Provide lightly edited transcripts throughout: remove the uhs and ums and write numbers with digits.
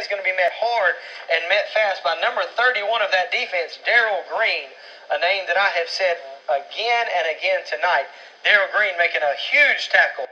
he's going to be met hard and met fast by number 31 of that defense, Daryl Green, a name that I have said again and again tonight. Daryl Green making a huge tackle.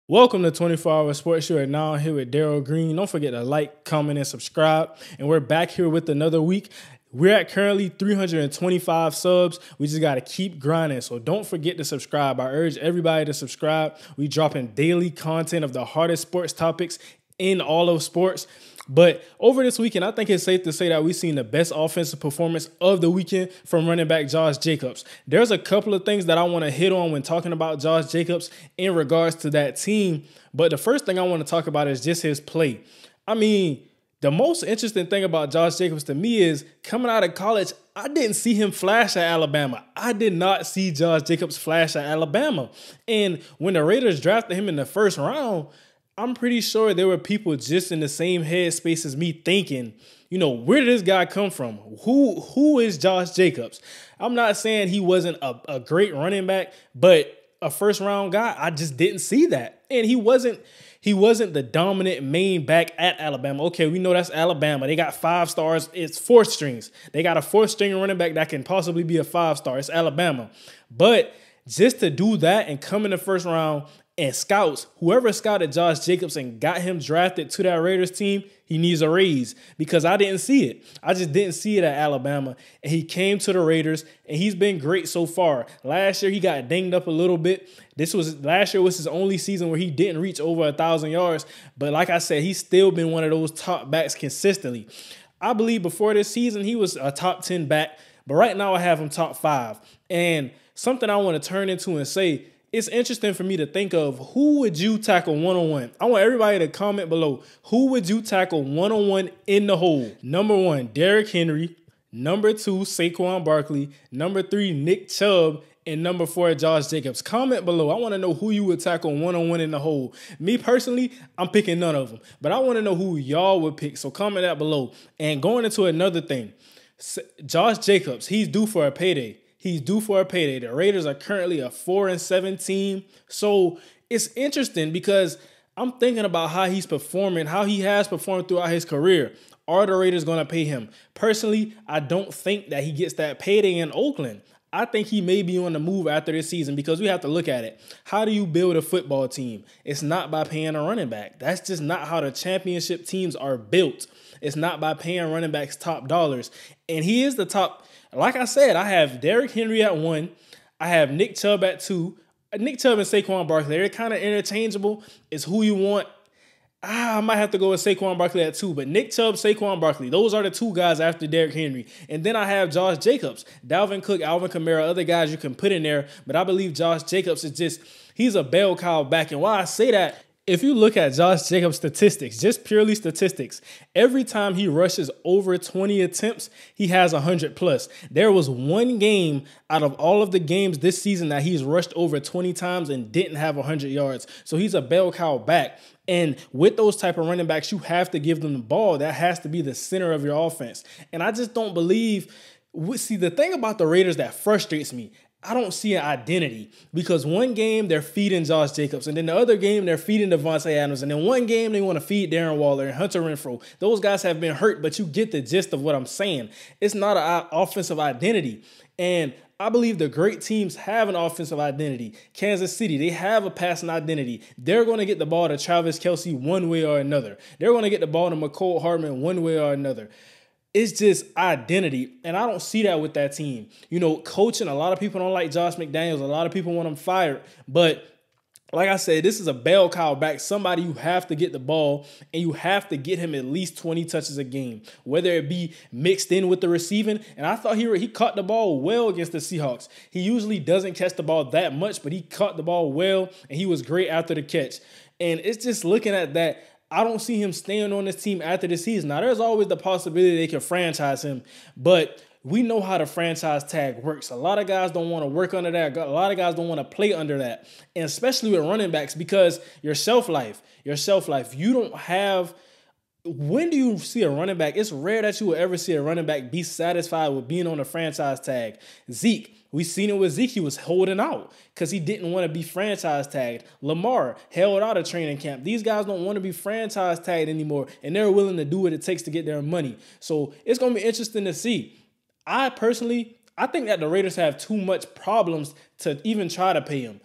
Welcome to 24-Hour Sports Show. And now I'm here with Daryl Green. Don't forget to like, comment, and subscribe. And we're back here with another week. We're at currently 325 subs. We just got to keep grinding. So don't forget to subscribe. I urge everybody to subscribe. We dropping daily content of the hardest sports topics in all of sports. But over this weekend, I think it's safe to say that we've seen the best offensive performance of the weekend from running back Josh Jacobs. There's a couple of things that I want to hit on when talking about Josh Jacobs in regards to that team. But the first thing I want to talk about is just his play. I mean, the most interesting thing about Josh Jacobs to me is coming out of college, I didn't see him flash at Alabama. I did not see Josh Jacobs flash at Alabama. And when the Raiders drafted him in the first round, I'm pretty sure there were people just in the same headspace as me thinking, you know, where did this guy come from? Who is Josh Jacobs? I'm not saying he wasn't a great running back, but a first round guy, I just didn't see that. And he wasn't the dominant main back at Alabama. Okay, we know that's Alabama. They got 5 stars. It's 4th strings. They got a 4th string running back that can possibly be a 5-star. It's Alabama. But just to do that and come in the first round and scouts, whoever scouted Josh Jacobs and got him drafted to that Raiders team, he needs a raise because I didn't see it. I just didn't see it at Alabama. And he came to the Raiders, and he's been great so far. Last year, he got dinged up a little bit. Last year was his only season where he didn't reach over 1,000 yards. But like I said, he's still been one of those top backs consistently. I believe before this season, he was a top 10 back. But right now, I have him top 5. And something I want to turn into and say, it's interesting for me to think of who would you tackle one-on-one. I want everybody to comment below. Who would you tackle one-on-one in the hole? Number 1, Derrick Henry. Number 2, Saquon Barkley. Number 3, Nick Chubb. And number 4, Josh Jacobs. Comment below. I want to know who you would tackle one-on-one in the hole. Me personally, I'm picking none of them. But I want to know who y'all would pick. So comment that below. And going into another thing, Josh Jacobs, he's due for a payday. He's due for a payday. The Raiders are currently a 4-7 team. So it's interesting because I'm thinking about how he's performing, how he has performed throughout his career. Are the Raiders going to pay him? Personally, I don't think that he gets that payday in Oakland. I think he may be on the move after this season because we have to look at it. How do you build a football team? It's not by paying a running back. That's just not how the championship teams are built. It's not by paying running backs top dollars. And he is the top. Like I said, I have Derrick Henry at 1. I have Nick Chubb at 2. Nick Chubb and Saquon Barkley, they're kind of interchangeable. It's who you want. I might have to go with Saquon Barkley at 2, but Nick Chubb, Saquon Barkley, those are the 2 guys after Derrick Henry. And then I have Josh Jacobs, Dalvin Cook, Alvin Kamara, other guys you can put in there. But I believe Josh Jacobs is just, he's a bell cow back. And why I say that, if you look at Josh Jacobs' statistics, just purely statistics, every time he rushes over 20 attempts, he has 100 plus. There was one game out of all of the games this season that he's rushed over 20 times and didn't have 100 yards. So he's a bell cow back. And with those type of running backs, you have to give them the ball. That has to be the center of your offense. And I just don't believe, see, the thing about the Raiders that frustrates me, I don't see an identity because one game they're feeding Josh Jacobs and then the other game they're feeding Devontae Adams and then one game they want to feed Darren Waller and Hunter Renfrow. Those guys have been hurt, but you get the gist of what I'm saying. It's not an offensive identity. And I believe the great teams have an offensive identity. Kansas City, they have a passing identity. They're going to get the ball to Travis Kelce one way or another. They're going to get the ball to McCole Hardman one way or another. It's just identity, and I don't see that with that team. You know, coaching, a lot of people don't like Josh McDaniels. A lot of people want him fired. But like I said, this is a bell cow back, somebody you have to get the ball, and you have to get him at least 20 touches a game, whether it be mixed in with the receiving. And I thought he caught the ball well against the Seahawks. He usually doesn't catch the ball that much, but he caught the ball well, and he was great after the catch. And it's just looking at that, I don't see him staying on this team after the season. Now, there's always the possibility they can franchise him, but we know how the franchise tag works. A lot of guys don't want to work under that. A lot of guys don't want to play under that, and especially with running backs because your shelf life. You don't have when do you see a running back? It's rare that you will ever see a running back be satisfied with being on a franchise tag. Zeke, We seen it with Zeke. He was holding out because he didn't want to be franchise tagged. Lamar held out of training camp. These guys don't want to be franchise tagged anymore, and they're willing to do what it takes to get their money. So it's going to be interesting to see. I think that the Raiders have too much problems to even try to pay him.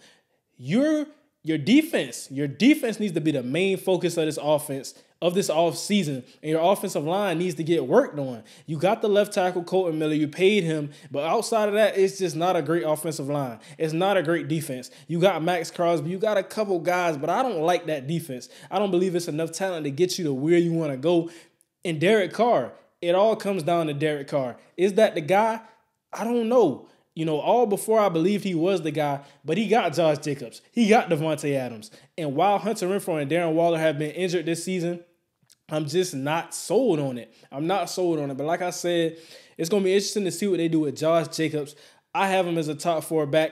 Your defense needs to be the main focus of this offense, of this offseason, and your offensive line needs to get worked on. You got the left tackle, Colton Miller. You paid him, but outside of that, it's just not a great offensive line. It's not a great defense. You got Max Crosby. You got a couple guys, but I don't like that defense. I don't believe it's enough talent to get you to where you want to go. And Derek Carr, it all comes down to Derek Carr. Is that the guy? I don't know. All before I believed he was the guy, but he got Josh Jacobs. He got Devontae Adams. And while Hunter Renfrow and Darren Waller have been injured this season, I'm just not sold on it. I'm not sold on it. But like I said, it's going to be interesting to see what they do with Josh Jacobs. I have him as a top 4 back.